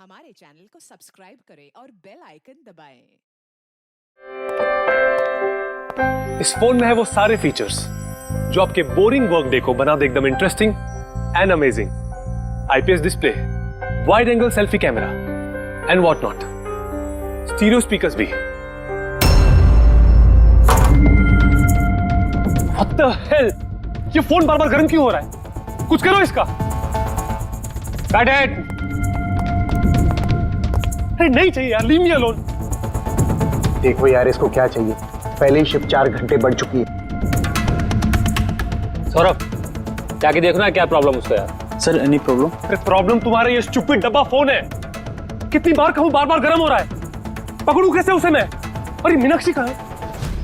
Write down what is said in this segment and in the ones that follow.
हमारे चैनल को सब्सक्राइब करें और बेल आइकन दबाएं। इस फोन में है वो सारे फीचर्स जो आपके बोरिंग वर्क डे को बना दे एकदम interesting and amazing. IPS display, wide angle selfie camera and what not, stereo speakers भी। What the hell? ये फोन बार बार गर्म क्यों हो रहा है? कुछ करो इसका। Got it? अरे नहीं चाहिए यार, leave me alone। देखो यार, इसको क्या चाहिए? पहले ही शिफ्ट 4 घंटे बढ़ चुकी है। सौरभ, जाके देखना है क्या प्रॉब्लम उसको यार। Sir, any problem? अरे प्रॉब्लम तुम्हारा ये स्टूपिड डब्बा फोन है। कितनी बार कहूं, बार बार गर्म हो रहा है। पकड़ू कैसे उसे मैं? और ये मीनाक्षी कहाँ है?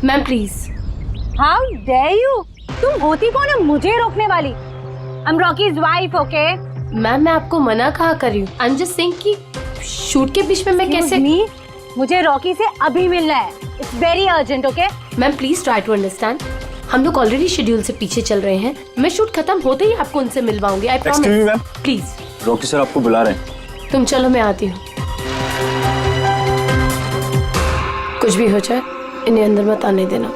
Ma'am please. How dare you? तुम होती कौन है मुझे रोकने वाली? I am Rocky's wife, okay? Ma'am मैं आपको मना कहा कर रही हूँ। आई एम जस्ट सेइंग कि शूट के बीच में मैं कैसे। मुझे रॉकी से अभी मिलना है। It's very urgent, okay? Ma'am please try to understand. हम लोग ऑलरेडी शेड्यूल से पीछे चल रहे हैं। मैं शूट खत्म होते ही आपको उनसे मिलवाऊंगी। I promise. Please. Rocky sir आपको बुला रहे हैं। तुम चलो, मैं आती हूँ। कुछ भी हो जाए इन्हें अंदर मत आने देना।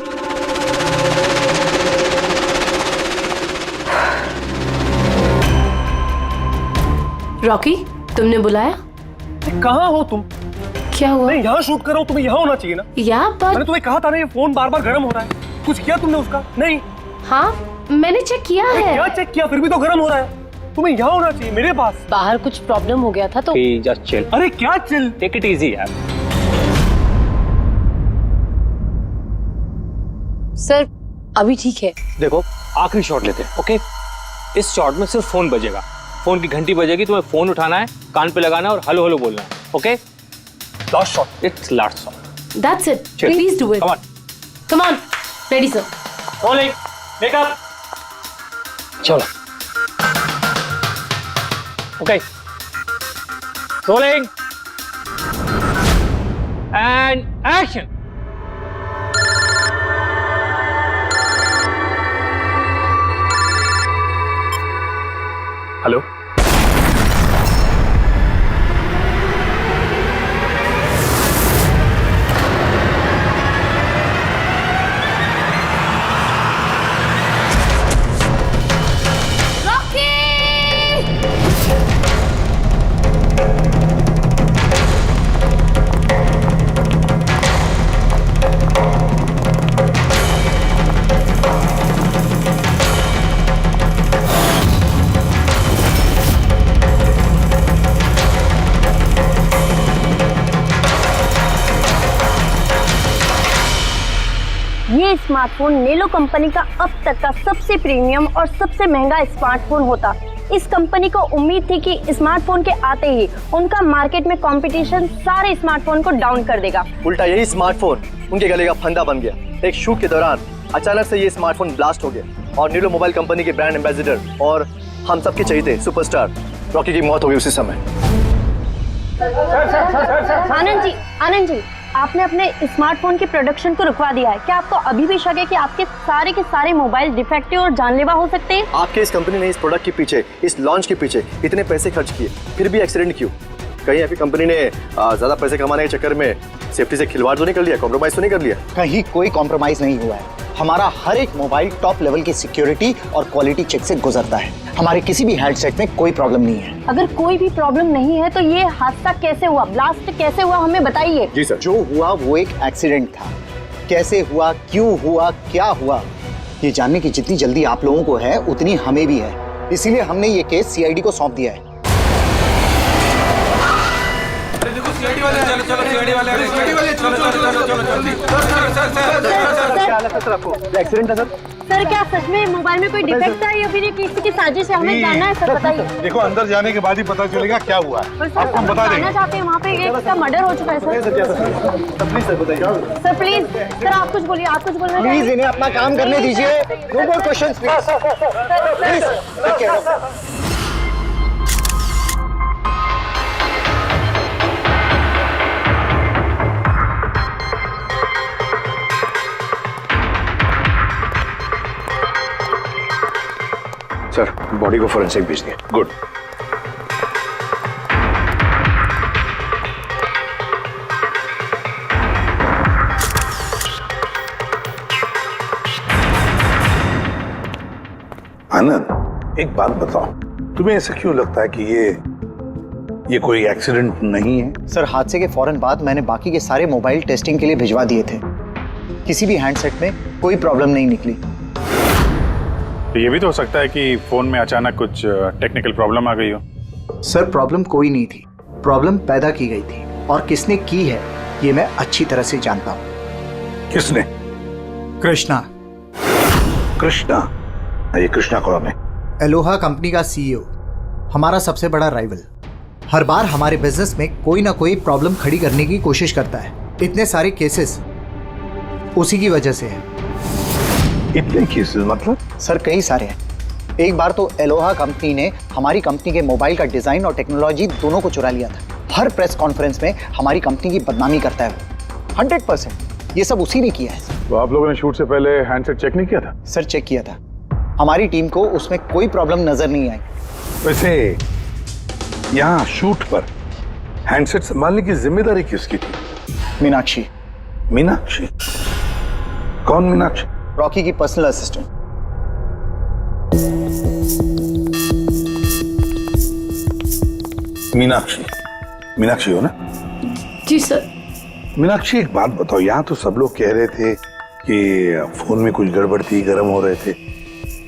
रॉकी, तुमने बुलाया? कहाँ हो तुम? क्या हुआ? मैं यहाँ शूट कर रहा हूँ, तुम्हें यहाँ होना चाहिए ना। या मैंने तुम्हें कहा था ना, ये फोन बार बार गर्म हो रहा है। कुछ किया तुमने उसका? नहीं। हाँ मैंने चेक किया है। क्या चेक किया? फिर भी तो गर्म हो रहा है। तुम्हें यहाँ होना चाहिए मेरे पास। बाहर कुछ प्रॉब्लम हो गया था तो जस्ट चिल। अरे क्या चिल? टेक इट इजी यार। सर अभी ठीक है। देखो आखिरी शॉट लेते हैं, ओके? इस शॉट में सिर्फ फोन बजेगा, फोन की घंटी बजेगी, तुम्हें फोन उठाना है, कान पे लगाना है और हेलो हेलो बोलना है, okay? Last shot. It's last shot. That's it. Please do it. Come on. Come on. Ready, sir. Rolling. Make up. चलो। Okay. Rolling. And action. Hello. ये स्मार्टफोन नेलो कंपनी का अब तक का सबसे प्रीमियम और सबसे महंगा स्मार्टफोन होता। इस कंपनी को उम्मीद थी कि स्मार्टफोन के आते ही उनका मार्केट में कंपटीशन सारे स्मार्टफोन को डाउन कर देगा। उल्टा यही स्मार्टफोन उनके गले का फंदा बन गया। एक शूट के दौरान अचानक से ये स्मार्टफोन ब्लास्ट हो गया और नेलो मोबाइल कंपनी के ब्रांड एम्बेसडर और हम सबके चहेते सुपरस्टार रॉकी की मौत हो गई उसी समय। आनंद जी, आपने अपने स्मार्टफोन के प्रोडक्शन को रुकवा दिया है। क्या आपको अभी भी शक है कि आपके सारे के सारे मोबाइल डिफेक्टिव और जानलेवा हो सकते हैं? आपके इस कंपनी ने इस प्रोडक्ट के पीछे, इस लॉन्च के पीछे इतने पैसे खर्च किए, फिर भी एक्सीडेंट क्यों? कहीं आपकी कंपनी ने ज्यादा पैसे कमाने के चक्कर में सेफ्टी से खिलवाड़ तो नहीं कर लिया, कॉम्प्रोमाइज तो नहीं कर लिया? कहीं कोई कॉम्प्रोमाइज नहीं हुआ है। हमारा हर एक मोबाइल टॉप लेवल की सिक्योरिटी और क्वालिटी चेक से गुजरता है। हमारे किसी भी हैंडसेट में कोई प्रॉब्लम नहीं है। अगर कोई भी प्रॉब्लम नहीं है तो ये हादसा कैसे हुआ, ब्लास्ट कैसे हुआ, हमें बताइए। जी सर। जो हुआ वो एक एक्सीडेंट था। कैसे हुआ, क्यों हुआ, क्या हुआ, ये जानने की जितनी जल्दी आप लोगों को है उतनी हमें भी है। इसीलिए हमने ये केस सीआईडी को सौंप दिया है। एक्सीडेंट है सर। सर क्या सच में मोबाइल में कोई डिफेक्ट था या फिर ये किसी की साजिश है? हमें जानना है सर, बताइए। देखो अंदर जाने के बाद ही पता चलेगा क्या हुआ है। पर सर आपको बता जानना देंगे। चाहते हैं, वहाँ पे एक का मर्डर हो चुका है सर। प्लीज सर बताइए। सर प्लीज, सर आप कुछ बोलिए, आप कुछ बोलना प्लीज चाहिए। इन्हें अपना काम करने दीजिए। No more questions please. Sir body को फोरेंसिक भेज दिया। गुड। आनंद, एक बात बताओ, तुम्हें ऐसा क्यों लगता है कि ये कोई एक्सीडेंट नहीं है? सर, हादसे के फौरन बाद मैंने बाकी के सारे मोबाइल टेस्टिंग के लिए भिजवा दिए थे। किसी भी हैंडसेट में कोई प्रॉब्लम नहीं निकली। तो ये भी तो हो सकता है कि फोन में अचानक कुछ टेक्निकल प्रॉब्लम आ गई हो। सर, प्रॉब्लम कोई नहीं थी, प्रॉब्लम पैदा की गई थी, और किसने की है ये मैं अच्छी तरह से जानता हूँ। किसने? कृष्णा। कृष्णा? ये कृष्णा कौन है? एलोहा कंपनी का सीईओ, हमारा सबसे बड़ा राइवल। हर बार हमारे बिजनेस में कोई ना कोई प्रॉब्लम खड़ी करने की कोशिश करता है। इतने सारे केसेस उसी की वजह से है। इतने केसेस मतलब? सर, कई सारे हैं। एक बार तो एलोहा कंपनी ने हमारी कंपनी के मोबाइल का डिजाइन और टेक्नोलॉजी दोनों को चुरा लिया था। हर प्रेस कॉन्फ्रेंस में हमारी कंपनी की बदनामी करता है वो। 100% ये सब उसी ने किया है। तो आप लोगों ने शूट से पहले हैंडसेट चेक नहीं किया था? सर, चेक किया था। हमारी टीम को उसमें कोई प्रॉब्लम नजर नहीं आई। वैसे यहाँ शूट पर हैंडसेट संभालने की जिम्मेदारी किसकी थी? मीनाक्षी। मीनाक्षी? कौन मीनाक्षी? रॉकी की पर्सनल असिस्टेंट। मीनाक्षी? मीनाक्षी हो ना? जी सर। मीनाक्षी, एक बात बताओ, यहाँ तो सब लोग कह रहे थे कि फोन में कुछ गड़बड़ थी, गर्म हो रहे थे।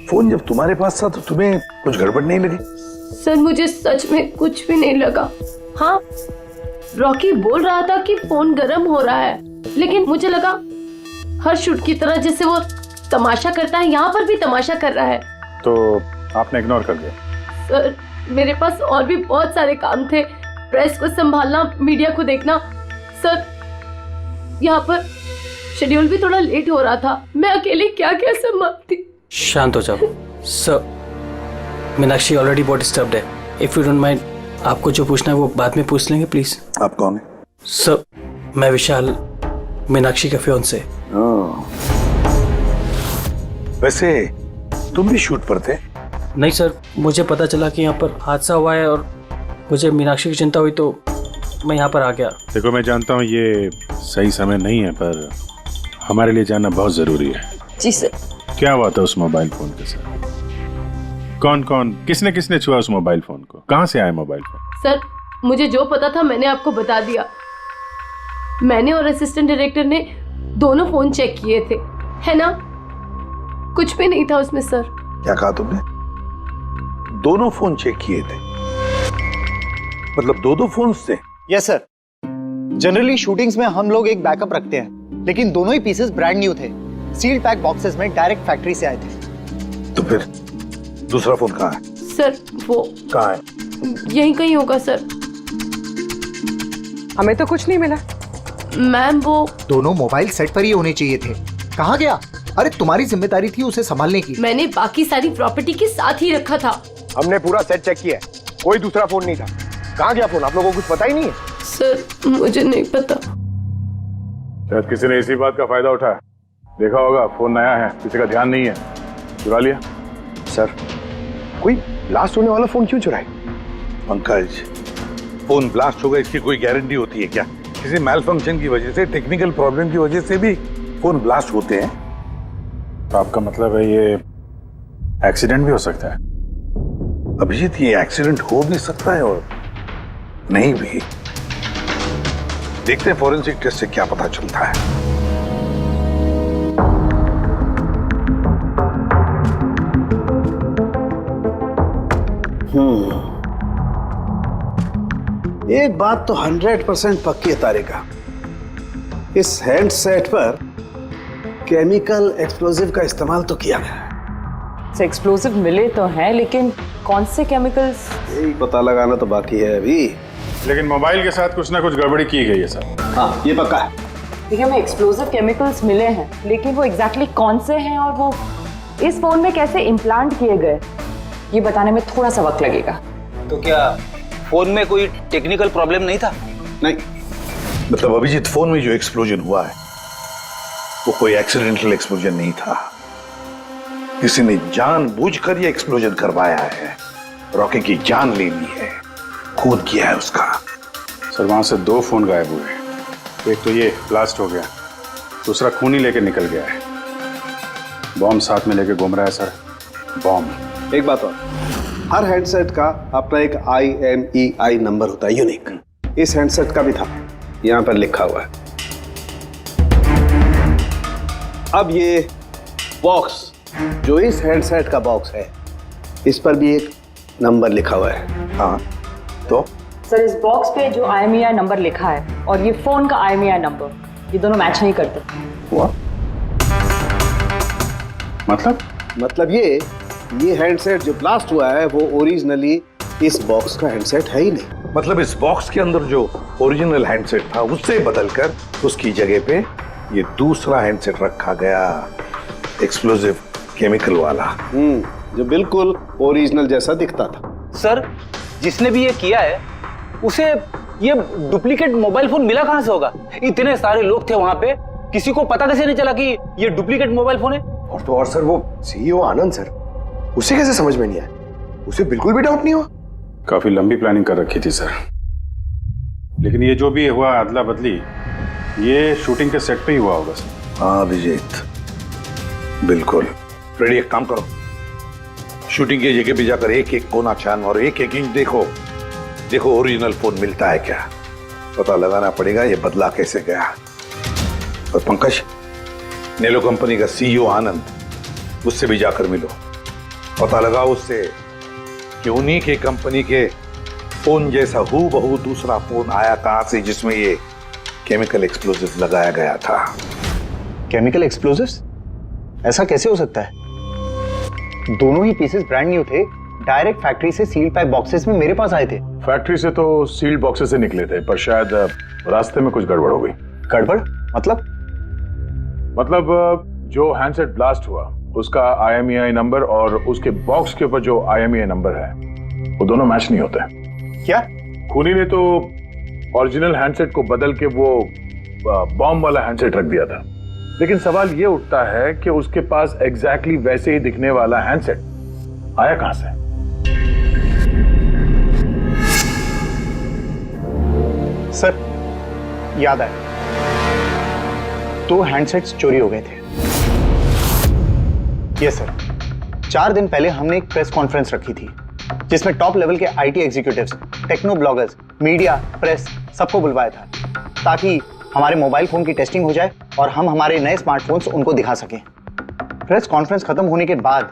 फोन जब तुम्हारे पास था तो तुम्हें कुछ गड़बड़ नहीं लगी? सर, मुझे सच में कुछ भी नहीं लगा। हाँ, रॉकी बोल रहा था कि फोन गर्म हो रहा है, लेकिन मुझे लगा हर शूट की तरह जैसे वो तमाशा करता है, यहाँ पर भी तमाशा कर रहा है। तो आपने इग्नोर कर दिया? सर, मेरे पास और भी बहुत सारे काम थे, प्रेस को संभालना, मीडिया को देखना। सर, यहाँ पर शेड्यूल भी थोड़ा लेट हो रहा था, मैं अकेले क्या क्या संभालती। शांत हो जाओ सर। मीनाक्षी ऑलरेडी बहुत डिस्टर्ब्ड है। इफ यू डोंट माइंड, आपको जो पूछना है वो बाद में पूछ लेंगे प्लीज। आप कौन है? सर, मैं विशाल, मीनाक्षी का फियांसे। वैसे तुम भी शूट पर थे? नहीं सर, मुझे पता चला कि यहाँ पर हादसा हुआ है और मुझे मीनाक्षी की चिंता हुई तो मैं यहाँ पर आ गया। देखो, मैं जानता हूँ ये सही समय नहीं है, पर हमारे लिए जानना बहुत जरूरी है। जी सर। क्या हुआ था उस मोबाइल फोन के साथ? कौन कौन, किसने किसने छुआ उस मोबाइल फोन को? कहाँ से आया मोबाइल फोन? सर, मुझे जो पता था मैंने आपको बता दिया। मैंने और असिस्टेंट डायरेक्टर ने दोनों फोन चेक किए थे, है ना? कुछ भी नहीं था उसमें सर। क्या कहा तुमने? दोनों फोन चेक किए थे? मतलब दो फोन थे? Yes sir. जनरली शूटिंग्स में हम लोग एक बैकअप रखते हैं, लेकिन दोनों ही पीसेस ब्रांड न्यू थे, सील्ड पैक बॉक्सेस में डायरेक्ट फैक्ट्री से आए थे। तो फिर दूसरा फोन कहाँ है? सर, वो कहाँ है? यहीं कहीं होगा सर। हमें तो कुछ नहीं मिला। मैम, वो दोनों मोबाइल सेट पर ही होने चाहिए थे। कहाँ गया? अरे, तुम्हारी जिम्मेदारी थी उसे संभालने की। मैंने बाकी सारी प्रॉपर्टी के साथ ही रखा था। हमने पूरा सेट चेक किया है, कोई दूसरा फोन नहीं था। कहाँ गया फोन? आप लोगों को कुछ पता ही नहीं है? सर, मुझे नहीं पता। शायद किसी ने इसी बात का फायदा उठाया। देखा होगा फोन नया है, किसी का ध्यान नहीं है, चुरा लिया। सर, कोई ब्लास्ट होने वाला फोन क्यों चुराए? पंकज, फोन ब्लास्ट होगा इसकी कोई गारंटी होती है क्या? किसी मैल फंक्शन की वजह से, टेक्निकल प्रॉब्लम की वजह से भी फोन ब्लास्ट होते हैं। तो आपका मतलब है ये एक्सीडेंट भी हो सकता है? अभिजीत, ये एक्सीडेंट हो भी सकता है और नहीं भी। देखते हैं फॉरेंसिक टेस्ट से क्या पता चलता है। एक बात तो 100% पक्की है तारिका, इस हैंडसेट पर केमिकल एक्सप्लोजिव का इस्तेमाल तो किया गया है। एक्सप्लोजिव मिले तो हैं, लेकिन कौन से केमिकल्स? यही पता लगाना तो बाकी है अभी। लेकिन मोबाइल के साथ कुछ ना कुछ गड़बड़ी की गई है सर। हाँ, ये पक्का है। देखिए, हमें एक्सप्लोजिव केमिकल्स मिले हैं, लेकिन वो एग्जैक्टली कौन से हैं और वो इस फोन में कैसे इम्प्लांट किए गए, ये बताने में थोड़ा सा वक्त लगेगा। तो क्या फोन में कोई टेक्निकल प्रॉब्लम नहीं था? नहीं, मतलब अभिजीत, फोन में जो एक्सप्लोजन हुआ है वो कोई एक्सीडेंटल एक्सप्लोजन नहीं था। किसी ने जानबूझकर ये एक्सप्लोजन करवाया है, रॉकी की जान ले ली है, खून किया है उसका। सर, वहां से 2 फोन गायब हुए। एक तो ये ब्लास्ट हो गया, दूसरा खून ही लेके निकल गया है। बॉम्ब साथ में लेके घूम रहा है सर, बॉम्ब। एक बात और, हर हैंडसेट का अपना एक IMEI नंबर होता है, यूनिक। इस हैंडसेट का भी था, यहां पर लिखा हुआ है। अब ये बॉक्स, जो इस हैंडसेट का बॉक्स है, इस पर भी एक नंबर लिखा हुआ है। हाँ, तो सर इस बॉक्स पे जो IMEI नंबर लिखा है और ये फोन का IMEI नंबर, ये दोनों मैच नहीं करते। हुआ? मतलब ये हैंडसेट जो ब्लास्ट हुआ है वो ओरिजिनली इस बॉक्स का हैंडसेट है ही नहीं। मतलब इस बॉक्स के अंदर जो ओरिजिनल हैंडसेट था उससे बदलकर उसकी जगह पे ये दूसरा हैंडसेट रखा गया, एक्सप्लोजिव केमिकल वाला। जो बिल्कुल ओरिजिनल जैसा दिखता था। सर, जिसने भी ये किया है उसे ये डुप्लीकेट मोबाइल फोन मिला कहां से होगा? इतने सारे लोग थे वहां पे, किसी को पता कैसे नहीं चला कि ये डुप्लीकेट मोबाइल फोन है? और तो और सर, वो CEO आनंद सर, उसे कैसे समझ में नहीं आया? उसे बिल्कुल भी डाउट नहीं हुआ? काफी लंबी प्लानिंग कर रखी थी सर, लेकिन ये जो भी हुआ अदला बदली, ये शूटिंग के सेट पे ही हुआ होगा सर। हाँ अभिजीत, बिल्कुल। फ्रेडी, एक काम करो, शूटिंग की जगह पे जाकर एक एक कोना छान और एक एक इंच देखो ओरिजिनल फोन मिलता है क्या। पता लगाना पड़ेगा ये बदला कैसे गया। और पंकज, नेलो कंपनी का CEO आनंद, उससे भी जाकर मिलो, पता लगाओ उससे कि उन्हीं के कंपनी के फोन जैसा हूबहू दूसरा फोन आया कहां से जिसमें ये केमिकल एक्सप्लोजिव लगाया गया था। Chemical explosives? ऐसा कैसे हो सकता है? दोनों ही पीसेस ब्रांड न्यू थे, डायरेक्ट फैक्ट्री से सील पैक बॉक्सेस में मेरे पास आए थे। फैक्ट्री से तो सील्ड बॉक्सेस से निकले थे, पर शायद रास्ते में कुछ गड़बड़ हो गई। गड़बड़ मतलब जो हैंडसेट ब्लास्ट हुआ उसका IMEI नंबर और उसके बॉक्स के ऊपर जो IMEI नंबर है वो दोनों मैच नहीं होते। क्या? खूनी ने तो ओरिजिनल हैंडसेट को बदल के वो बॉम्ब वाला हैंडसेट रख दिया था, लेकिन सवाल ये उठता है कि उसके पास एग्जैक्टली वैसे ही दिखने वाला हैंडसेट आया कहां से? सर, याद आया, 2 हैंडसेट्स चोरी हो गए थे। यस सर, 4 दिन पहले हमने एक प्रेस कॉन्फ्रेंस रखी थी जिसमें टॉप लेवल के IT executives, techno bloggers, media, press सबको बुलवाया था ताकि हमारे मोबाइल फोन की टेस्टिंग हो जाए और हम हमारे नए स्मार्टफोन्स उनको दिखा सकें। प्रेस कॉन्फ्रेंस खत्म होने के बाद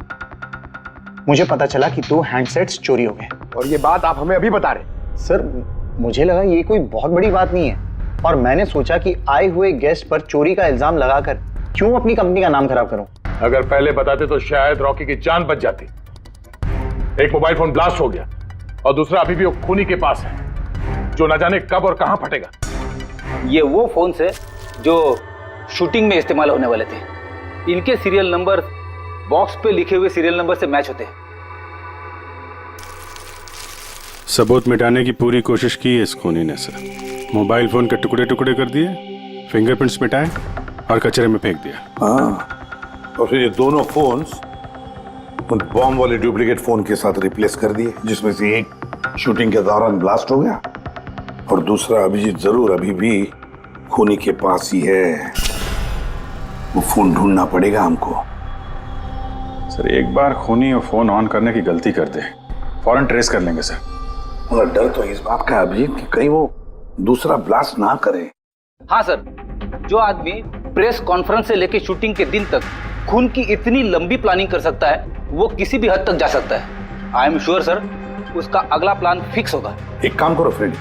मुझे पता चला कि 2 हैंडसेट्स चोरी हो गए। और ये बात आप हमें अभी बता रहे? सर, मुझे लगा ये कोई बहुत बड़ी बात नहीं है और मैंने सोचा कि आए हुए गेस्ट पर चोरी का इल्जाम लगाकर क्यों अपनी कंपनी का नाम खराब करूं। अगर पहले बताते तो शायद रॉकी की जान बच जाती। एक मोबाइल फोन ब्लास्ट हो गया और दूसरा अभी भी वो खूनी के पास है, जो न जाने कब और कहां फटेगा। ये वो फोन है जो शूटिंग में इस्तेमाल होने वाले थे। इनके सीरियल नंबर बॉक्स पे लिखे हुए सीरियल नंबर से मैच होते हैं। सबूत मिटाने की पूरी कोशिश की है इस खूनी ने सर। मोबाइल फोन के टुकड़े टुकड़े कर दिए, फिंगरप्रिंट्स मिटाए और कचरे में फेंक दिया। हाँ, और फिर ये दोनों फोन्स उन बॉम्ब वाले डुप्लीकेट फोन के साथ रिप्लेस कर दिए, जिसमें से एक शूटिंग के दौरान ब्लास्ट हो गया और दूसरा अभिजीत जरूर अभी भी खूनी के पास ही है। वो फोन ढूंढना पड़ेगा हमको। सर, एक बार खूनी वो फोन ऑन करने की गलती कर दे, फौरन ट्रेस कर लेंगे सर। मगर डर तो इस बात का अभिजीत कि कहीं वो दूसरा ब्लास्ट ना करे। हाँ सर, जो आदमी प्रेस कॉन्फ्रेंस से लेकर शूटिंग के दिन तक खून की इतनी लंबी प्लानिंग कर सकता है, वो किसी भी हद तक जा सकता है। आई एम श्योर सर, उसका अगला प्लान फिक्स होगा। एक काम करो फ्रेडी,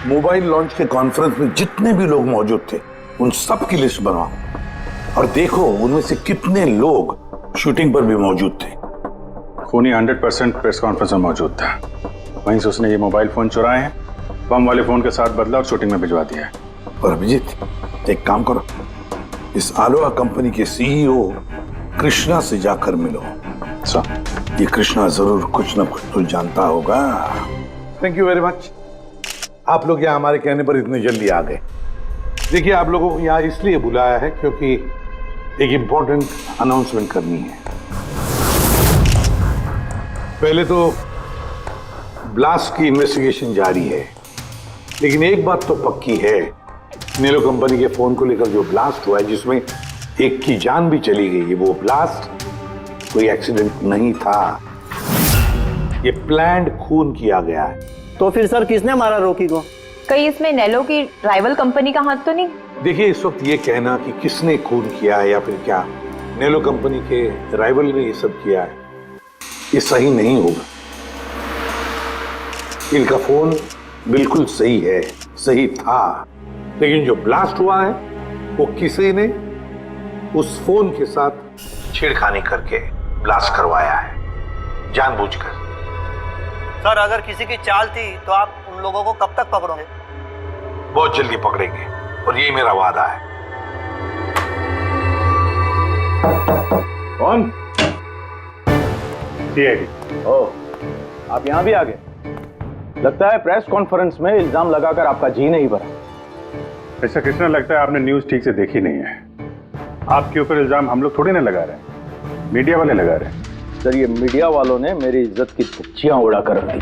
मोबाइल लॉन्च के कॉन्फ्रेंस में जितने भी लोग मौजूद थे उन सब की लिस्ट बनवाओ और देखो उनमें से कितने लोग शूटिंग पर भी मौजूद थे। खूनी 100% प्रेस कॉन्फ्रेंस में मौजूद था, वहीं से उसने ये मोबाइल फोन चुराए हैं, बम वाले फोन के साथ बदला और शूटिंग में भिजवा दिया है। और अभिजीत, एक काम करो, इस आलोहा कंपनी के CEO कृष्णा से जाकर मिलो। ये कृष्णा जरूर कुछ ना कुछ तो जानता होगा। थैंक यू वेरी मच, आप लोग यहाँ हमारे कहने पर इतने जल्दी आ गए। देखिए, आप लोगों को यहाँ इसलिए बुलाया है क्योंकि एक इंपॉर्टेंट अनाउंसमेंट करनी है। पहले तो ब्लास्ट की इन्वेस्टिगेशन जारी है, लेकिन एक बात तो पक्की है, नेलो कंपनी के फोन को लेकर जो ब्लास्ट हुआ है जिसमें एक की जान भी चली गई है, वो ब्लास्ट कोई एक्सीडेंट नहीं था। प्लान्ड खून किया गया है। तो फिर सर किसने मारा रॉकी को? कहीं इसमें नेलो की राइवल कंपनी का हाथ तो नहीं? देखिए, इस वक्त ये कहना कि किसने खून किया है या फिर क्या नेलो कंपनी के राइवल ने ये सब किया है, ये सही नहीं होगा। इनका फोन बिल्कुल सही है, सही था, लेकिन जो ब्लास्ट हुआ है वो किसी ने उस फोन के साथ छेड़खानी करके ब्लास्ट करवाया है, जानबूझकर। सर अगर किसी की चाल थी तो आप उन लोगों को कब तक पकड़ोगे? बहुत जल्दी पकड़ेंगे और ये मेरा वादा है। कौन? सीआईडी। ओह, आप यहाँ भी आ गए। लगता है प्रेस कॉन्फ्रेंस में इल्जाम लगाकर आपका जी नहीं भरा। ऐसा कृष्णा, लगता है आपने न्यूज ठीक से देखी नहीं है। आपके ऊपर इल्जाम हम लोग थोड़ी ना लगा रहे हैं, मीडिया वाले लगा रहे हैं। सर, ये मीडिया वालों ने मेरी इज्जत की धुच्चियां उड़ा कर रख दी,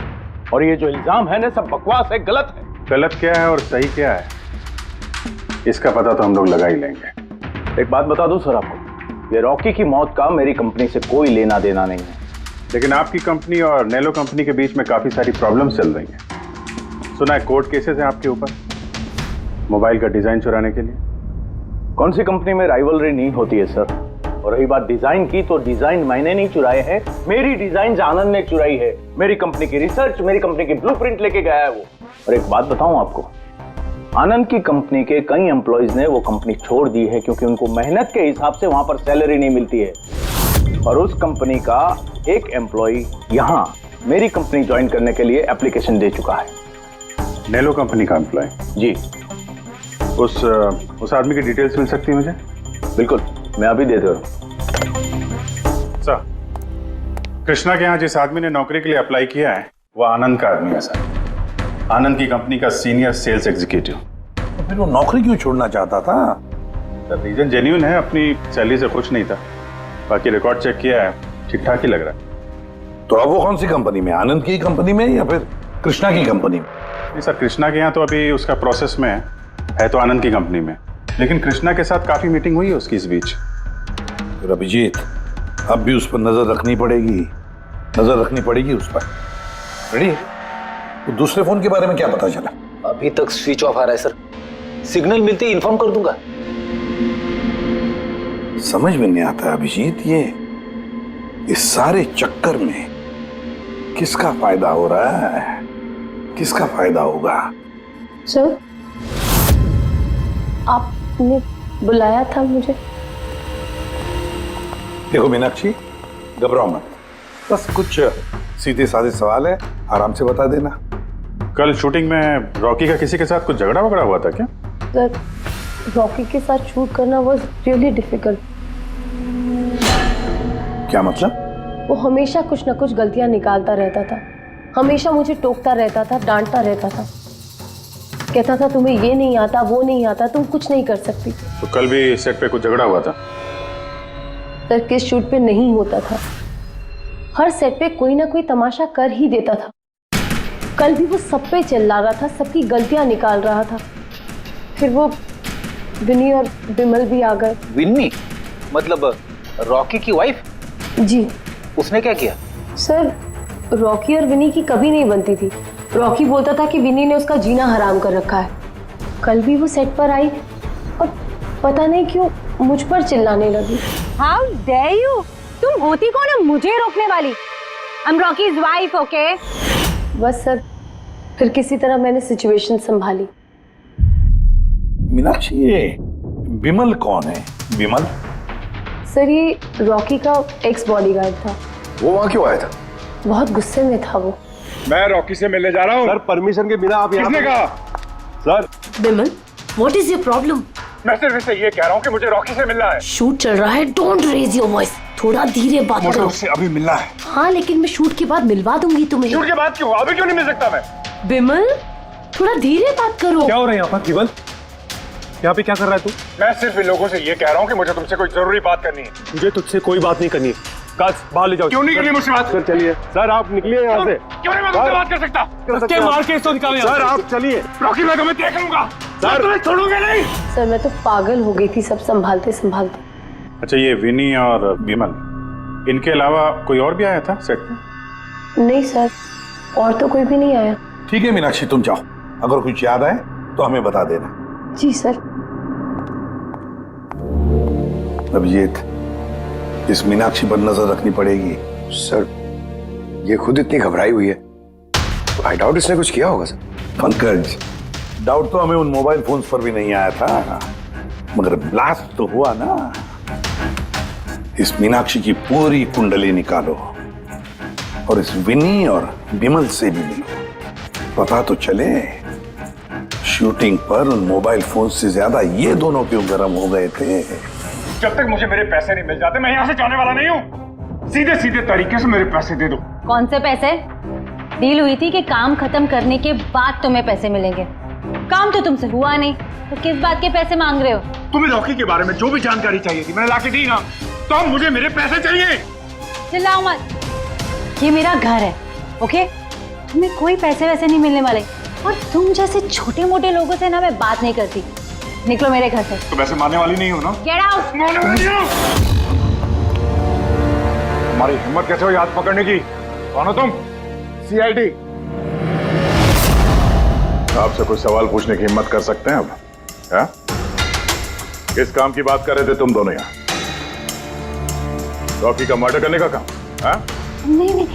और ये जो इल्जाम है ना, सब बकवास है, गलत है। गलत क्या है और सही क्या है, इसका पता तो हम लोग लगा ही लेंगे। एक बात बता दूं सर आपको, ये रॉकी की मौत का मेरी कंपनी से कोई लेना देना नहीं है। लेकिन आपकी कंपनी और नेलो कंपनी के बीच में काफी सारी प्रॉब्लम्स चल रही हैं। सुना है कोर्ट केसेस हैं आपके ऊपर मोबाइल का डिजाइन चुराने के लिए। कौन सी कंपनी में राइवलरी नहीं होती है सर। और रही बात डिजाइन की, तो डिजाइन मैंने नहीं चुराए हैं, मेरी डिजाइन आनंद ने चुराई है। मेरी कंपनी की रिसर्च, मेरी कंपनी की ब्लूप्रिंट लेके गया है वो। और एक बात बताऊं आपको, आनंद की कंपनी के कई एम्प्लॉइज ने वो कंपनी छोड़ दी है क्योंकि उनको मेहनत के हिसाब से वहां पर सैलरी नहीं मिलती है। और उस कंपनी का एक एम्प्लॉय यहाँ मेरी कंपनी ज्वाइन करने के लिए एप्लीकेशन दे चुका है। नेलो कंपनी का एम्प्लॉय? जी। उस आदमी की डिटेल्स मिल सकती है मुझे? बिल्कुल, मैं अभी दे दे रहा हूँ। सर, कृष्णा के यहाँ जिस आदमी ने नौकरी के लिए अप्लाई किया है वो आनंद का आदमी है सर। आनंद की कंपनी का सीनियर सेल्स एग्जीक्यूटिव। तो फिर वो नौकरी क्यों छोड़ना चाहता था? सर, रीजन जेन्युइन है, अपनी सैलरी से खुश नहीं था। बाकी रिकॉर्ड चेक किया है, ठीक ठाक ही लग रहा है। तो अब वो कौन सी कंपनी में, आनंद की कंपनी में या फिर कृष्णा की कंपनी में? नहीं सर, कृष्णा के यहाँ तो अभी उसका प्रोसेस में है तो आनंद की कंपनी में, लेकिन कृष्णा के साथ काफी मीटिंग हुई है उसकी इस बीच। अभिजीत, अब भी उस पर नजर रखनी पड़ेगी, नजर रखनी पड़ेगी उस पर। रेडी? तो दूसरे फोन के बारे में क्या पता चला? अभी तक स्विच ऑफ आ रहा है सर, सिग्नल मिलते ही इन्फॉर्म कर दूंगा। समझ में नहीं आता अभिजीत, ये इस सारे चक्कर में किसका फायदा हो रहा है, किसका फायदा होगा? सर, आपने बुलाया था मुझे? देखो मीनाक्षी, घबराओ मत, बस कुछ सीधे साधे सवाल है, आराम से बता देना। कल शूटिंग में रॉकी का किसी के साथ कुछ झगड़ा वगड़ा हुआ था क्या? सर, रॉकी के साथ शूट करना वाज रियली डिफिकल्ट। क्या मतलब? वो हमेशा कुछ ना कुछ गलतियां निकालता रहता था, हमेशा मुझे टोकता रहता था, डांटता रहता था, कहता था तुम्हें ये नहीं आता, वो नहीं आता, तुम कुछ नहीं कर सकती। तो कल भी सेट पे कुछ झगड़ा हुआ था? सर, किस शूट पे नहीं होता था, हर सेट पे कोई ना कोई तमाशा कर ही देता था। कल भी वो सब पे चिल्ला रहा था, सबकी गलतियां निकाल रहा था। फिर वो विनी और विमल भी आ गए। विन्नी मतलब रॉकी की वाइफ? जी। उसने क्या किया? सर, रॉकी और विनी की कभी नहीं बनती थी। रॉकी बोलता था कि विनी ने उसका जीना हराम कर रखा है। कल भी वो सेट पर आई और पता नहीं क्यों मुझ पर चिल्लाने लगी। How dare you! तुम होती कौन है मुझे रोकने वाली? I am Rocky's wife, okay? बस सर, फिर किसी तरह मैंने सिचुएशन संभाली। मीनाक्षी, ये विमल कौन है? विमल? सर, ये रॉकी का एक्स बॉडीगार्ड था। वो वहां क्यों आया था? बहुत गुस्से में था वो। मैं रॉकी से मिलने जा रहा हूँ। सर, परमिशन के बिना आप यहाँ? किसने कहा? Sir, Vimal, what is your problem? मैं सिर्फ इससे ये कह रहा हूँ कि मुझे रॉकी से मिलना है। शूट चल रहा है, डोंट रेज योर वॉइस, थोड़ा धीरे बात मुझे करो। उससे अभी मिलना है। हाँ, लेकिन मैं शूट के बाद मिलवा दूंगी तुम्हें। शूट के बाद क्यों? अभी क्यों नहीं मिल सकता मैं? विमल, थोड़ा धीरे बात करो। क्या हो रहा है यहाँ पर विमल? यहाँ पे क्या कर रहा है तू? मैं सिर्फ इन लोगों से ये कह रहा हूँ कि मुझे तुमसे कोई जरूरी बात करनी है। मुझे तुझसे कोई बात नहीं करनी है। काश बाहर ले जाओ। क्यों नहीं करनी मुझसे बात? सर चलिए। सर, आप निकलिए यहाँ से। क्यों नहीं मैं तुमसे बात कर सकता? क्या मार के इसको निकाले? सर, आप चलिए। रॉकी, मैं तुम्हें देख लूंगा। सर, तुम्हें छोड़ूंगा नहीं। सर, मैं तो पागल हो गई थी सब संभालते संभालते। अच्छा, ये विनी और विमल, इनके अलावा कोई और भी आया था सेट पे? नहीं सर, और तो कोई भी नहीं आया। ठीक है मीनाक्षी, तुम जाओ, अगर कुछ याद आए तो हमें बता देना। जी सर। अभिजीत, इस मीनाक्षी पर नजर रखनी पड़ेगी। सर, ये खुद इतनी घबराई हुई है, आई डाउट इसने कुछ किया होगा सर। पंकज, डाउट तो हमें उन मोबाइल फोन्स पर भी नहीं आया था, मगर ब्लास्ट तो हुआ ना। इस मीनाक्षी की पूरी कुंडली निकालो और इस विनी और बिमल से भी मिलो, पता तो चले शूटिंग पर उन मोबाइल फोन से ज्यादा ये दोनों क्यों गर्म हो गए थे। जब तक मुझे मेरे पैसे नहीं मिल जाते मैं यहाँ से जाने वाला नहीं हूँ। सीधे सीधे तरीके से मेरे पैसे दे दो। कौन से पैसे? डील हुई थी कि काम खत्म करने के बाद तुम्हें पैसे मिलेंगे। काम तो तुमसे हुआ नहीं, तो किस बात के पैसे मांग रहे हो? तुम्हें रॉकी के बारे में जो भी जानकारी चाहिए थी मैंने लाके दी ना, तो अब मुझे मेरे पैसे चाहिए। चिल्लाओ मत, ये मेरा घर है, ओके? तुम्हें कोई पैसे वैसे नहीं मिलने वाले, और तुम जैसे छोटे मोटे लोगों से ना मैं बात नहीं करती। निकलो मेरे घर से। तो वैसे मारने वाली नहीं हो ना? Get out. मारने वाली हो? तुम्हारी हिम्मत कैसे हुई हाथ पकड़ने की? कौन हो तुम? सीआईडी। आपसे कुछ सवाल पूछने की हिम्मत कर सकते हैं अब? है? किस काम की बात कर रहे थे तुम दोनों यहाँ? रॉकी का मर्डर करने का काम? है? नहीं।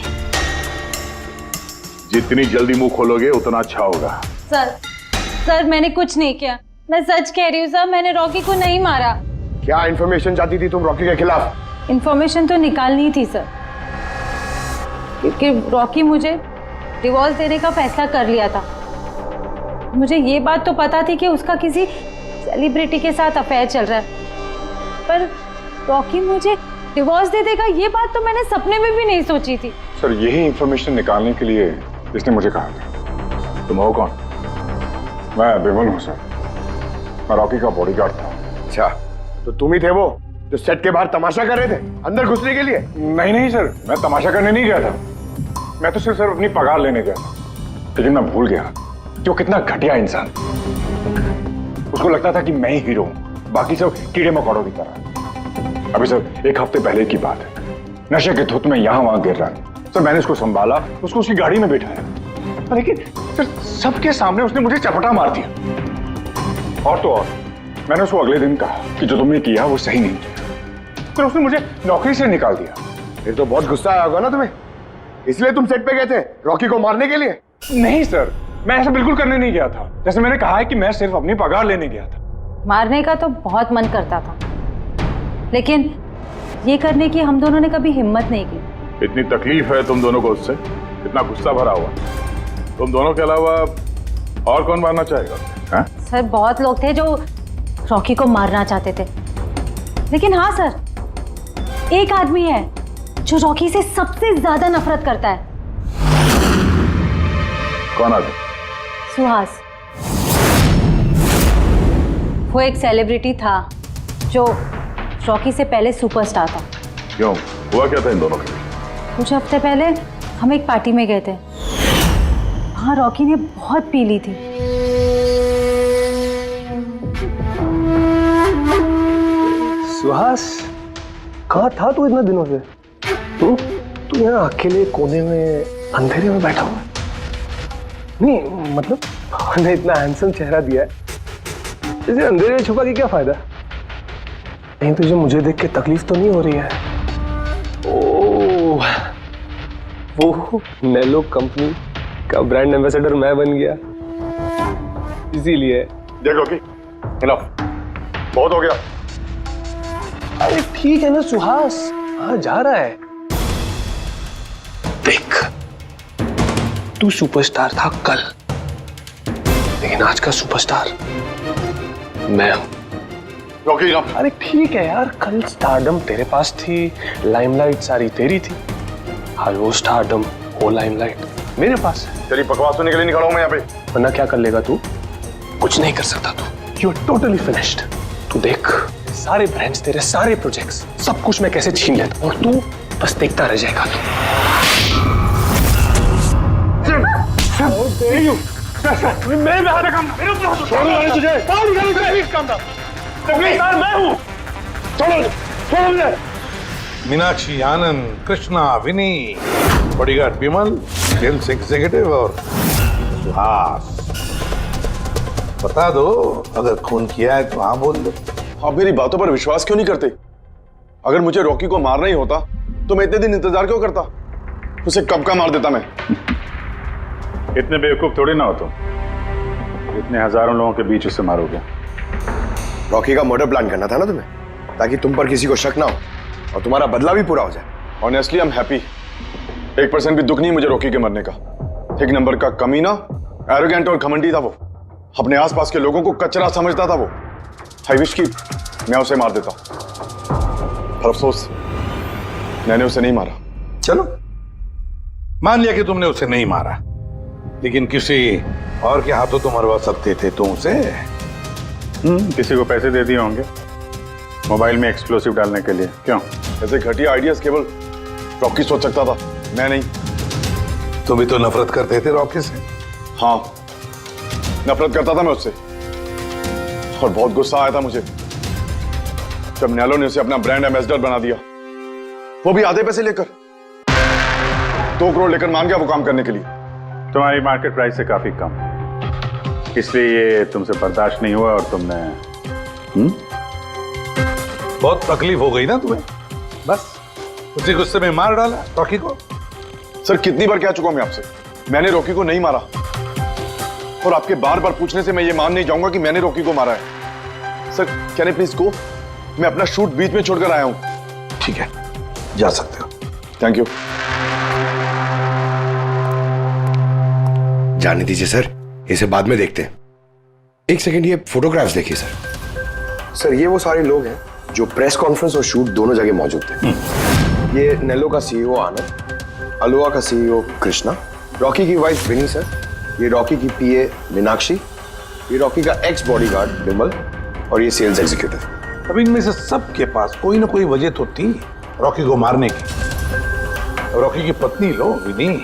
जितनी जल्दी मुंह खोलोगे उतना अच्छा होगा। सर मैंने कुछ नहीं किया, मैं सच कह रही हूँ सर, मैंने रॉकी को नहीं मारा। क्या इन्फॉर्मेशन चाहती थी तुम रॉकी के खिलाफ? इन्फॉर्मेशन तो निकालनी थी सर, क्योंकि रॉकी मुझे डिवोर्स देने का फैसला कर लिया था। मुझे ये बात तो पता थी कि उसका किसी सेलिब्रिटी के साथ अफेयर चल रहा है, पर रॉकी मुझे डिवोर्स दे देगा ये बात तो मैंने सपने में भी नहीं सोची थी। सर, यही इन्फॉर्मेशन निकालने के लिए इसने मुझे कहा था। तुम हो कौन? मैं बिमल हूँ सर, मैं रॉकी का बॉडीगार्ड था। अच्छा, तो तुम ही थे वो जो सेट के बाहर तमाशा कर रहे थे अंदर घुसने के लिए? नहीं सर, मैं तमाशा करने नहीं गया था। मैं तो सिर्फ अपनी पगार लेने गया था। लेकिन मैं भूल गया कि वो कितना घटिया इंसान। उसको लगता था कि मैं ही हीरो हूँ, बाकी सब कीड़े मकोड़ों की तरह। अभी सर 1 हफ्ते पहले की बात है, नशे के धुत में यहाँ वहां गिर रहा था। सर मैंने उसको संभाला, उसको उसकी गाड़ी में बिठाया, लेकिन सर सबके सामने उसने मुझे चपटा मार दिया। और तो और मैंने उसको अगले दिन कहा कि जो तुमने किया वो सही नहीं किया, फिर उसने मुझे नौकरी से निकाल दिया। फिर तो बहुत गुस्सा आया होगा ना तुम्हें, इसलिए तुम सेट पे गए थे रॉकी को मारने के लिए? नहीं सर, मैं ऐसा बिल्कुल करने नहीं गया था। जैसे मैंने कहा है कि मैं सिर्फ अपनी पगार लेने गया था। मारने का तो बहुत मन करता था, लेकिन ये करने की हम दोनों ने कभी हिम्मत नहीं की। इतनी तकलीफ है तुम दोनों को उससे, इतना गुस्सा भरा हुआ। तुम दोनों के अलावा और कौन मारना चाहेगा? सर बहुत लोग थे जो रॉकी को मारना चाहते थे, लेकिन हाँ सर, एक आदमी है जो रॉकी से सबसे ज्यादा नफरत करता है। कौन आदमी? सुहास। वो एक सेलिब्रिटी था जो रॉकी से पहले सुपरस्टार था। क्यों, हुआ क्या था इन दोनों के? कुछ हफ्ते पहले हम एक पार्टी में गए थे, वहां रॉकी ने बहुत पी ली थी। सुहास, कहाँ था तू इतना दिनों से? तू यहाँ अकेले कोने में अंधेरे में बैठा हुआ? नहीं मतलब ने इतना हैंडसम चेहरा दिया है, इसे अंधेरे में छुपा के क्या फायदा? नहीं तुझे मुझे देख के तकलीफ तो नहीं हो रही है? ओह, वो नेलो कंपनी का ब्रांड एम्बेसडर मैं बन गया, इसीलिए। देखो कि बहुत हो गया। अरे ठीक है ना सुहास, कहाँ जा रहा है? देख, तू सुपरस्टार था कल, लेकिन आज का सुपरस्टार मैं हूं। रॉकी, अरे ठीक है यार, कल स्टारडम तेरे पास थी, लाइमलाइट सारी तेरी थी, आज वो स्टारडम वो लाइमलाइट मेरे पास है। तेरी बकवास सुनने के लिए निकला हूं मैं यहाँ पे। वरना क्या कर लेगा तू? कुछ नहीं कर सकता तू, यू आर टोटली फिनिश्ड। तू देख, सारे ब्रांड्स, तेरे सारे प्रोजेक्ट्स, सब कुछ मैं कैसे छीन लेता हूं, और तू बस देखता रह जाएगा। मीनाक्षी, आनंद, कृष्णा, विनी, बॉडीगार्ड विमल, सेल्स एग्जीक्यूटिव और सुहास। बता दो, अगर खून किया है तो हाँ बोल दो। आप मेरी बातों पर विश्वास क्यों नहीं करते? अगर मुझे रॉकी को मारना ही होता तो मैं इतने दिन इंतजार क्यों करता? उसे कब का मार देता मैं। इतने बेवकूफ थोड़ी ना हो तुम, इतने हजारों लोगों के बीच उसे मारोगे। रॉकी का मर्डर प्लान करना था ना तुम्हें, ताकि तुम पर किसी को शक ना हो और तुम्हारा बदला भी पूरा हो जाए। Honestly I am happy. 1% भी दुख नहीं मुझे रॉकी के मरने का। एक नंबर का कमीना, एरोगेंट और घमंडी था वो। अपने आसपास के लोगों को कचरा समझता था वो। आई विश कि मैं उसे मार देता, पर अफसोस मैंने उसे नहीं मारा। चलो, मान लिया कि तुमने उसे नहीं मारा, लेकिन किसी और के हाथों तो मरवा सकते थे तुम उसे। किसी को पैसे दे दिए होंगे मोबाइल में एक्सप्लोसिव डालने के लिए। क्यों? ऐसे घटिया आइडियाज केवल रॉकी सोच सकता था, मैं नहीं। तुम भी तो नफरत करते थे रॉकी से। हाँ, नफरत करता था मैं उससे, और बहुत गुस्सा आया था मुझे जब नैलो ने उसे अपना ब्रांड एम्बेसडर बना दिया, वो भी आधे पैसे लेकर। 2 करोड़ लेकर मान गया वो काम करने के लिए। तुम्हारी मार्केट प्राइस से काफी कम, इसलिए ये तुमसे बर्दाश्त नहीं हुआ और तुमने बहुत तकलीफ हो गई ना तुम्हें, बस उसी गुस्से में मार डाला रॉकी को। सर, कितनी बार कह चुका हूं मैं आपसे, मैंने रॉकी को नहीं मारा, और आपके बार बार पूछने से मैं ये मान नहीं जाऊंगा कि मैंने रॉकी को मारा है। Sir, can I please go? मैं अपना शूट बीच में छोड़कर आया हूं। ठीक है, जा सकते हो। Thank you. जाने दीजिए सर, इसे बाद में देखते हैं। एक सेकंड, ये फोटोग्राफ्स देखिए सर। सर, ये वो सारे लोग हैं जो प्रेस कॉन्फ्रेंस और शूट दोनों जगह मौजूद थे। ये नेलो का सीईओ आनंद, अलोहा का सीईओ कृष्णा, रॉकी की वाइफ विनी सर, ये रॉकी की पीए मीनाक्षी, ये रॉकी का एक्स बॉडीगार्ड विमल, और ये सेल्स एग्जीक्यूटिव। अब इनमें से सबके पास कोई ना कोई वजह तो थी रॉकी को मारने की। रॉकी की पत्नी लो विनी,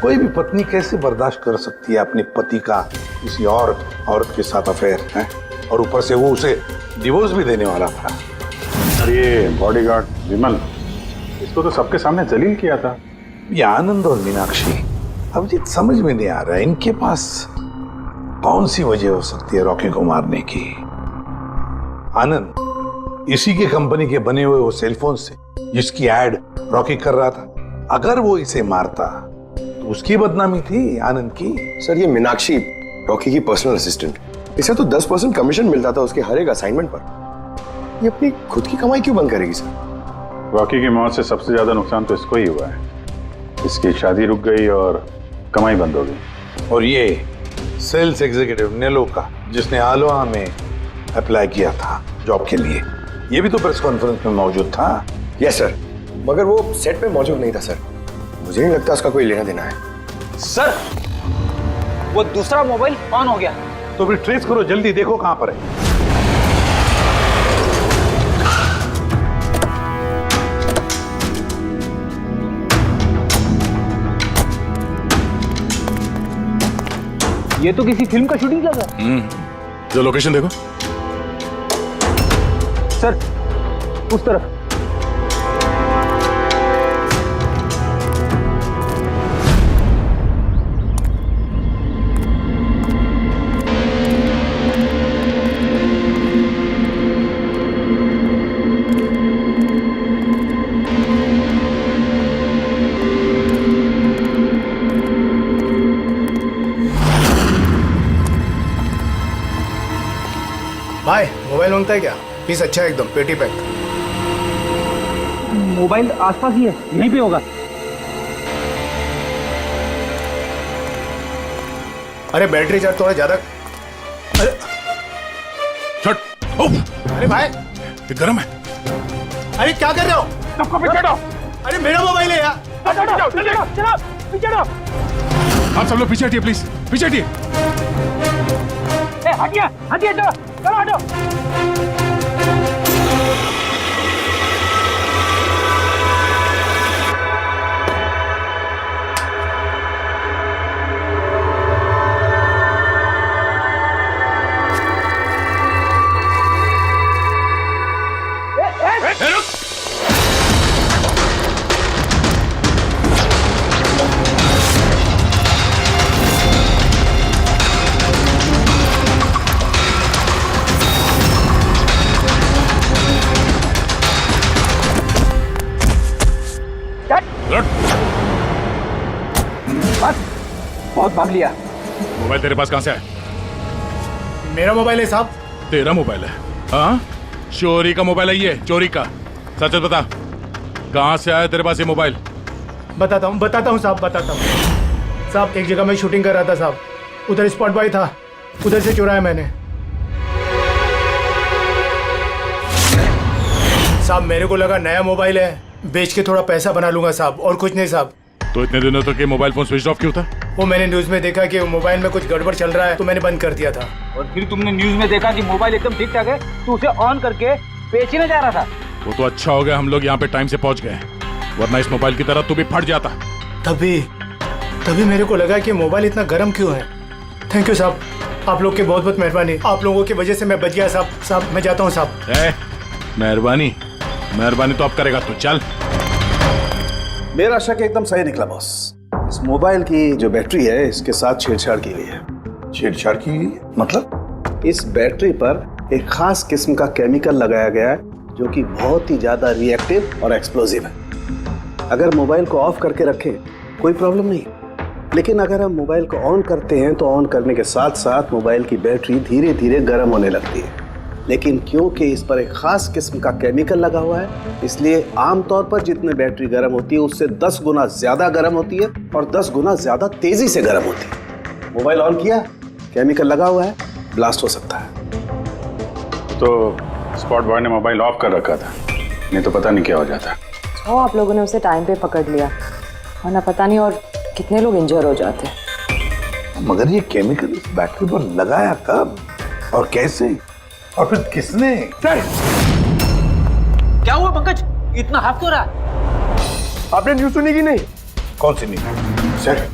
कोई भी पत्नी कैसे बर्दाश्त कर सकती है अपने पति का किसी और औरत के साथ अफेयर है, और ऊपर से वो उसे डिवोर्स भी देने वाला था। और ये बॉडीगार्ड विमल, इसको तो सबके सामने जलील किया था। ये आनंद और मीनाक्षी, अब जी समझ में नहीं आ रहा है इनके पास कौन सी वजह हो सकती है रॉकी को मारने की। आनंद इसी के कंपनी के बने हुए वो सेलफोन से जिसकी एड रॉकी कर रहा था, अगर वो इसे मारता तो उसकी बदनामी थी आनंद की। सर, ये मीनाक्षी रॉकी की पर्सनल असिस्टेंट, इसे तो 10% कमीशन मिलता था उसके हर एक असाइनमेंट पर। ये अपनी खुद की कमाई क्यों बंद करेगी सर? रॉकी की मौत से सबसे ज्यादा नुकसान तो इसको ही हुआ है। इसकी शादी रुक गई और कमाई बंद हो गई। और ये सेल्स एग्जीक्यूटिव नेलो का, जिसने आलोहा में अप्लाई किया था जॉब के लिए, ये भी तो प्रेस कॉन्फ्रेंस में मौजूद था। यस सर, मगर वो सेट पे मौजूद नहीं था सर। मुझे नहीं लगता उसका कोई लेना देना है। सर, वो दूसरा मोबाइल ऑन हो गया। तो फिर ट्रेस करो, जल्दी देखो कहां पर है। ये तो किसी फिल्म का शूटिंग लग रहा है। जो लोकेशन देखो सर, उस तरफ। भाई, मोबाइल मांगता है क्या? पीस अच्छा है एकदम, पेटी पैक। मोबाइल आसपास ही है, यहीं पे होगा। अरे बैटरी चार्ज थोड़ा ज्यादा। अरे अरे भाई, ये गर्म है। अरे क्या कर रहे हो? सबको पीछे हटो। अरे मेरा मोबाइल है यार। आप सब लोग पीछे हटिए प्लीज, पीछे हटिए। हटिए, हटिए, चलो चलो हटो। बहुत भाग लिया। मोबाइल तेरे पास कहां से है? मेरा मोबाइल है साहब। तेरा मोबाइल है? हाँ, चोरी का मोबाइल है ये, चोरी का। सच सच बता, कहां से आया तेरे पास ये मोबाइल? बताता हूँ साहब, बताता हूँ साहब। एक जगह मैं शूटिंग कर रहा था साहब, उधर स्पॉट बॉय था, उधर से चुराया मैंने साहब। मेरे को लगा नया मोबाइल है, बेच के थोड़ा पैसा बना लूंगा साहब, और कुछ नहीं साहब। तो इतने दिनों तक ये मोबाइल फोन स्विच ऑफ क्यों था? वो मैंने न्यूज में देखा कि मोबाइल में कुछ गड़बड़ चल रहा है, तो मैंने बंद कर दिया था। और फिर तुमने न्यूज में देखा कि मोबाइल एकदम ठीक ठाक है, तो उसे ऑन करके बेचने जा रहा था। वो तो अच्छा हो गया हम लोग यहाँ पे टाइम से पहुंच गए, वरना इस मोबाइल की तरह तू भी फट जाता। तभी मेरे को लगा कि मोबाइल इतना गर्म क्यों है। थैंक यू साहब, आप लोग की बहुत बहुत मेहरबानी। आप लोगों की वजह से मैं बच गया साहब। साहब मैं जाता हूँ साहब। मेहरबानी तो अब करेगा तू, चल। मेरा शक एकदम सही निकला बॉस। इस मोबाइल की जो बैटरी है, इसके साथ छेड़छाड़ की गई है। छेड़छाड़ की गई है? मतलब? इस बैटरी पर एक खास किस्म का केमिकल लगाया गया है जो कि बहुत ही ज्यादा रिएक्टिव और एक्सप्लोजिव है। अगर मोबाइल को ऑफ करके रखें कोई प्रॉब्लम नहीं, लेकिन अगर हम मोबाइल को ऑन करते हैं तो ऑन करने के साथ साथ मोबाइल की बैटरी धीरे धीरे गर्म होने लगती है। लेकिन क्योंकि इस पर एक खास किस्म का केमिकल लगा हुआ है, इसलिए आमतौर पर जितने बैटरी गर्म होती है उससे 10 गुना ज्यादा गर्म होती है और 10 गुना ज्यादा तेजी से गर्म होती है। मोबाइल ऑन किया, केमिकल लगा हुआ है, ब्लास्ट हो सकता है। तो स्पॉट बॉय ने मोबाइल ऑफ कर रखा था, नहीं तो पता नहीं क्या हो जाता। आप लोगों ने उसे टाइम पे पकड़ लिया, वरना पता नहीं और कितने लोग इंजर हो जाते। मगर ये केमिकल इस बैटरी पर लगाया कब और कैसे, और फिर किसने? क्या हुआ पंकज, इतना हाफ क्यों रहा? आपने न्यूज सुनी कि नहीं? कौन सी न्यूज? सर,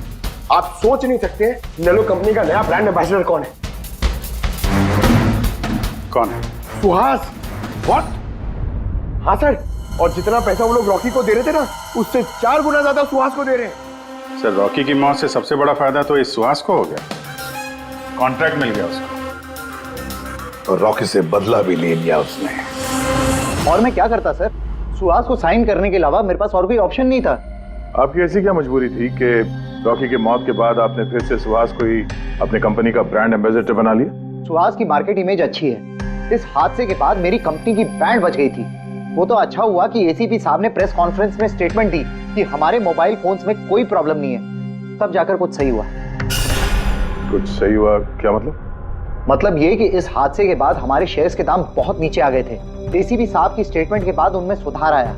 आप सोच नहीं सकते नेलो कंपनी का नया ब्रांड एम्बेसडर कौन है? कौन है? सुहास। व्हाट? हाँ सर, और जितना पैसा वो लोग रॉकी को दे रहे थे ना, उससे 4 गुना ज्यादा सुहास को दे रहे हैं। सर, रॉकी की मौत से सबसे बड़ा फायदा तो इस सुहास को हो गया, कॉन्ट्रैक्ट मिल गया उसको, और रॉकी से बदला भी ले लिया उसने। और मैं क्या करता सर, सुहास को साइन करने के अलावा मेरे पास और कोई ऑप्शन नहीं था। आपकी ऐसी क्या मजबूरी थी कि रॉकी की मौत के बाद आपने फिर से सुहास को ही अपने कंपनी का ब्रांड एम्बेसडर बना लिया? सुहास की मार्केट इमेज अच्छी है। इस हादसे के बाद मेरी कंपनी की ब्रांड बच गई थी। वो तो अच्छा हुआ कि एसीपी साहब ने प्रेस कॉन्फ्रेंस में स्टेटमेंट दी कि हमारे मोबाइल फोन्स में कोई प्रॉब्लम नहीं है। तब जाकर कुछ सही हुआ। कुछ सही हुआ क्या मतलब? मतलब ये कि इस हादसे के बाद हमारे शेयर्स के दाम बहुत नीचे आ गए थे। एसीपी साहब की स्टेटमेंट के बाद उनमें सुधार आया।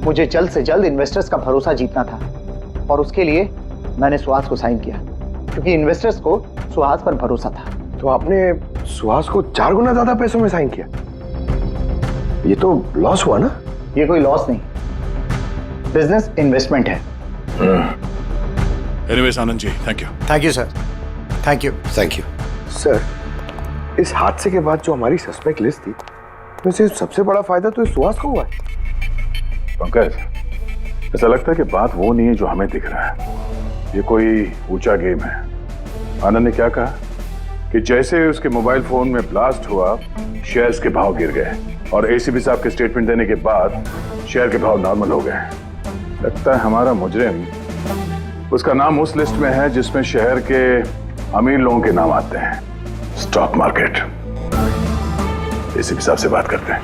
मुझे जल्द से जल्द इन्वेस्टर्स का भरोसा जीतना था और उसके लिए मैंने सुहास को साइन किया, क्योंकि इन्वेस्टर्स को सुहास पर भरोसा था। तो आपने सुहास को 4 गुना ज्यादा पैसों में साइन किया? ये तो लॉस हुआ ना? ये कोई लॉस नहीं, बिजनेस इन्वेस्टमेंट है। Anyways Anand ji, thank you. Thank you sir, thank you. Thank you sir. इस हादसे के बाद जो हमारी सस्पेक्ट लिस्ट थी, वैसे सबसे बड़ा फायदा तो इस सुहास को हुआ है। पंकज, ऐसा लगता है कि बात वो नहीं है जो हमें दिख रहा है, ये कोई ऊंचा गेम है। आनंद ने क्या कहा कि जैसे उसके मोबाइल फोन में ब्लास्ट हुआ, शेयर्स के भाव गिर गए और एसीपी साहब के स्टेटमेंट देने के बाद शेयर के भाव नॉर्मल हो गए। लगता है हमारा मुजरिम, उसका नाम उस लिस्ट में है जिसमें शहर के अमीर लोगों के नाम आते हैं, स्टॉक मार्केट। एसीपी साहब से बात करते हैं।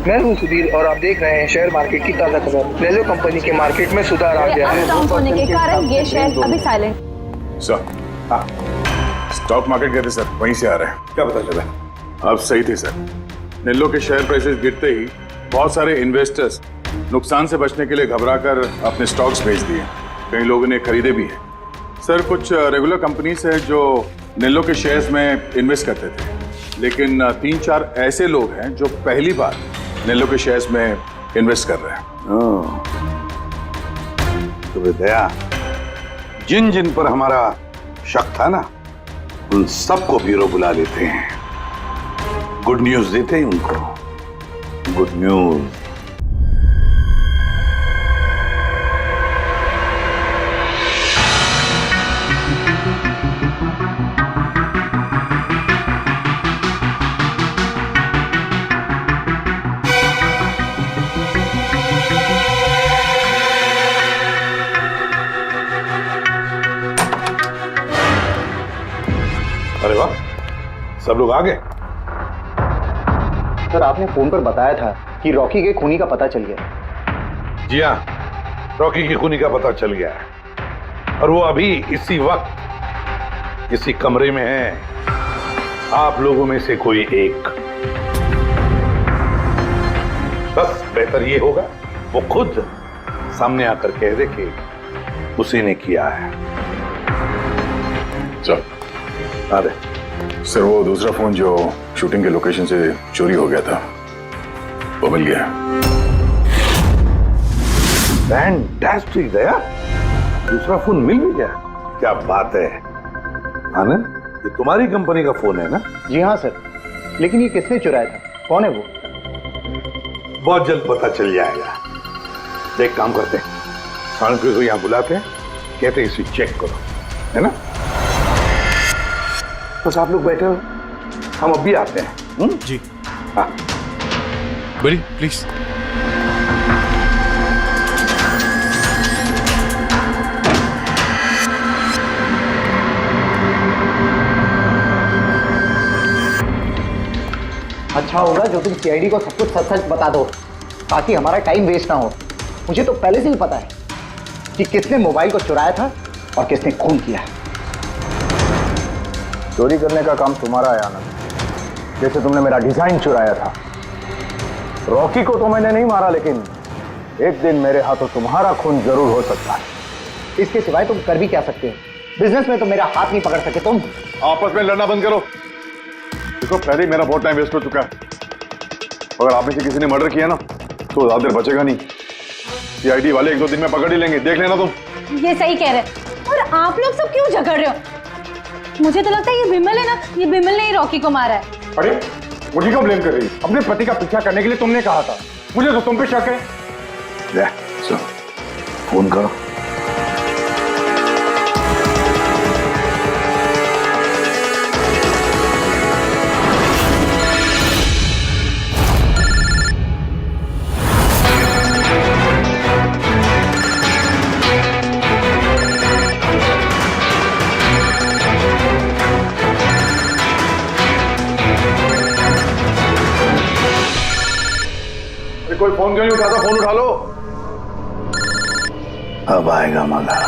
मैं हूं सुधीर और आप देख रहे हैं शेयर मार्केट की ताजा खबर। नेलो कंपनी के मार्केट में सुधार आ गया है। डाउन होने के कारण ये शेयर अभी साइलेंट। सर, हाँ, स्टॉक मार्केट गए थे सर, वहीं से आ रहे हैं। क्या पता चला? आप सही थे सर, नेलो के शेयर प्राइसेस गिरते ही बहुत सारे इन्वेस्टर्स नुकसान से बचने के लिए घबराकर अपने स्टॉक्स बेच दिए। कई लोगों ने खरीदे भी हैं। सर, कुछ रेगुलर कंपनीज है जो नेलो के शेयर्स में इन्वेस्ट करते थे, लेकिन 3-4 ऐसे लोग हैं जो पहली बार नेलो के शेयर्स में इन्वेस्ट कर रहे हैं। तो दया, जिन जिन पर हमारा शक था ना, उन सबको ब्यूरो बुला लेते हैं, गुड न्यूज देते हैं उनको। Good news. अरे वाह, सब लोग आ गए। सर आपने फोन पर बताया था कि रॉकी के खूनी का पता चल गया। जी हाँ, रॉकी की खूनी का पता चल गया है और वो अभी इसी वक्त इसी कमरे में है। आप लोगों में से कोई एक, बस बेहतर ये होगा वो खुद सामने आकर कह दे कि उसी ने किया है। चल आ दे। सर वो दूसरा फोन जो शूटिंग के लोकेशन से चोरी हो गया था वो मिल गया। फैंटास्टिक दया, दूसरा फोन मिल भी गया। क्या बात है आनंद, ये तुम्हारी कंपनी का फोन है ना? जी हाँ सर, लेकिन ये किसने चुराया था, कौन है वो? बहुत जल्द पता चल जाएगा। एक काम करते हैं, साणुके को यहाँ बुलाते हैं, कहते हैं इसे चेक करो, है ना? बस आप लोग बैठे हो, हम अभी आते हैं। जी हाँ बड़ी प्लीज। अच्छा होगा जो तुम सीआईडी को सब कुछ सच सच बता दो, ताकि हमारा टाइम वेस्ट ना हो। मुझे तो पहले से ही पता है कि किसने मोबाइल को चुराया था और किसने खून किया। चोरी करने का काम तुम्हारा है आनंद, जैसे तुमने मेरा डिजाइन चुराया था। रॉकी को तो मैंने नहीं मारा, लेकिन एक दिन मेरे हाथों तुम्हारा खून जरूर हो सकता है। इसके सिवाय तुम कर भी क्या सकते हो? बिजनेस में तो मेरा हाथ नहीं पकड़ सके तुम। आपस में लड़ना बंद करो। देखो पहले ही मेरा बहुत टाइम वेस्ट हो चुका है। अगर आप में से किसी ने मर्डर किया ना तो ज्यादा देर बचेगा नहीं। सीआईडी वाले 1-2 दिन में पकड़ ही लेंगे, देख लेना तुम। ये सही कह रहे हैं। और आप लोग सब क्यों झगड़ रहे हो? मुझे तो लगता है ये बिमल है ना, ये बिमल ने ही रॉकी को मारा है। अरे मुझे क्यों ब्लेम कर रही? अपने पति का पीछा करने के लिए तुमने कहा था, मुझे तो तुम पे शक है। ले, चलो, फोन करो। कोई फोन क्यों नहीं उठाता? फोन उठा लो। अब आएगा मजा।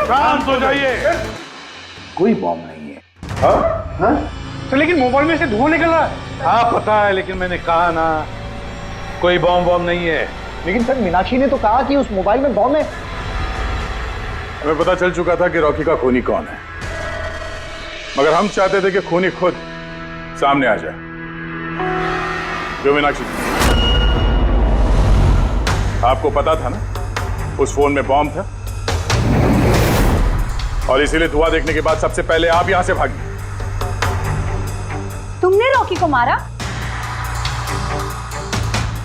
शांत हो जाइए। कोई बॉम्ब नहीं है। हाँ? तो लेकिन मोबाइल में से धुआं निकल रहा है। हाँ पता है, लेकिन मैंने कहा ना कोई बॉम्ब नहीं है। लेकिन सर मीनाक्षी ने तो कहा कि उस मोबाइल में बॉम्ब है। हमें पता चल चुका था कि रॉकी का खूनी कौन है, मगर हम चाहते थे कि खूनी खुद सामने आ जाए। जो मीनाक्षी, आपको पता था ना उस फोन में बॉम्ब था, और इसीलिए धुआं देखने के बाद सबसे पहले आप यहां से भागी। तुमने रॉकी को मारा?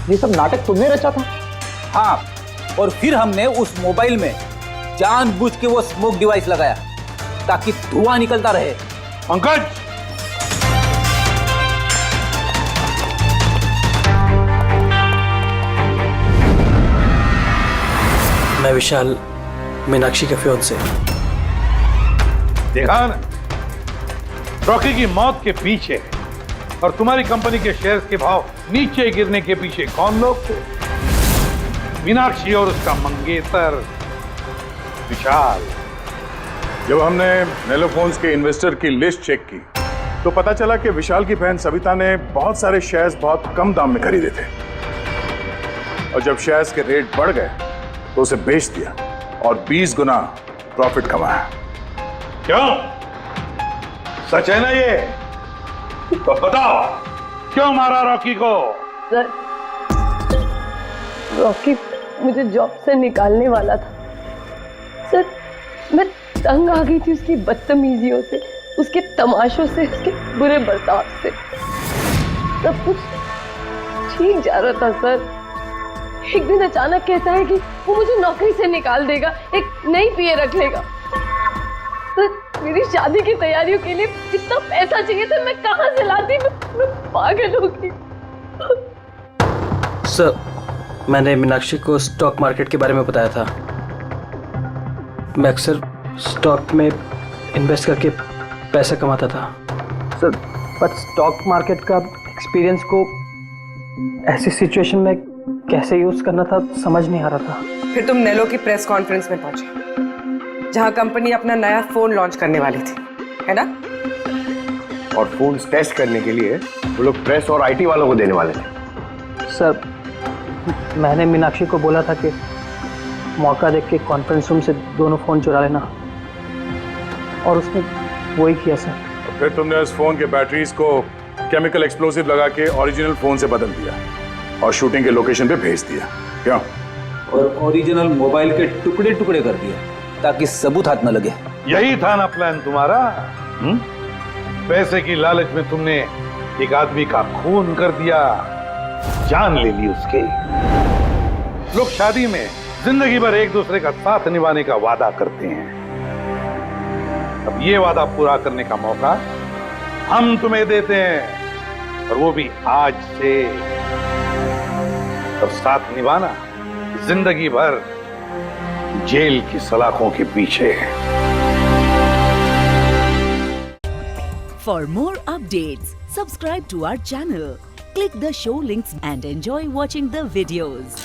ये सब नाटक तुमने रचा था? हाँ, और फिर हमने उस मोबाइल में जानबूझ के वो स्मोक डिवाइस लगाया ताकि धुआं निकलता रहे। पंकज, मैं विशाल, मीनाक्षी के फियांसे। देखा ना, रॉकी की मौत के पीछे और तुम्हारी कंपनी के शेयर्स के भाव नीचे गिरने के पीछे कौन लोग थे? मीनाक्षी और उसका मंगेतर विशाल। जब हमने नेलो फोन्स के इन्वेस्टर की लिस्ट चेक की तो पता चला कि विशाल की बहन सविता ने बहुत सारे शेयर्स बहुत कम दाम में खरीदे थे और जब शेयर्स के रेट बढ़ गए तो उसे बेच दिया और 20 गुना प्रॉफिट कमाया। क्यों? सच है ना ये? तो बताओ क्यों मारा रॉकी को? सर, रॉकी मुझे जॉब से निकालने वाला था सर। मैं तंग आ गई थी उसकी बदतमीजियों से, उसके तमाशों से, उसके बुरे बर्ताव से। सब कुछ ठीक जा रहा था सर। एक दिन अचानक कहता है कि वो मुझे नौकरी से निकाल देगा, एक नई पीए रख लेगा। सर, मेरी शादी की तैयारियों के लिए इतना पैसा चाहिए था, मैं कहां से लाती? मैं पागल हो गई। सर, मैंने मीनाक्षी को स्टॉक मार्केट के बारे में बताया था। मैं अक्सर स्टॉक में इन्वेस्ट करके पैसा कमाता था सर, बट स्टॉक मार्केट का एक्सपीरियंस को ऐसी सिचुएशन में कैसे यूज करना था समझ नहीं आ रहा था। फिर तुम नेलो की प्रेस कॉन्फ्रेंस में पहुंचे जहां कंपनी अपना नया फोन लॉन्च करने वाली थी, है ना? और फोन टेस्ट करने के लिए वो लोग प्रेस और आईटी वालों को देने वाले थे। सर, मैंने मीनाक्षी को बोला था कि मौका देख के कॉन्फ्रेंस रूम से दोनों फोन चुरा लेना, और उसने वही किया सर। तो फिर तुमने उस फोन के बैटरीज को केमिकल एक्सप्लोसिव लगा के ओरिजिनल फोन से बदल दिया और शूटिंग के लोकेशन पे भेज दिया, क्यों? और ओरिजिनल मोबाइल के टुकड़े टुकड़े कर दिए ताकि सबूत हाथ न लगे। यही था ना प्लान तुम्हारा? पैसे की लालच में तुमने एक आदमी का खून कर दिया, जान ले ली उसके। लोग शादी में जिंदगी भर एक दूसरे का साथ निभाने का वादा करते हैं। अब ये वादा पूरा करने का मौका हम तुम्हें देते हैं, और वो भी आज से। और साथ निभाना जिंदगी भर जेल की सलाखों के पीछे। For more updates, subscribe to our channel, click the show links and enjoy watching the videos.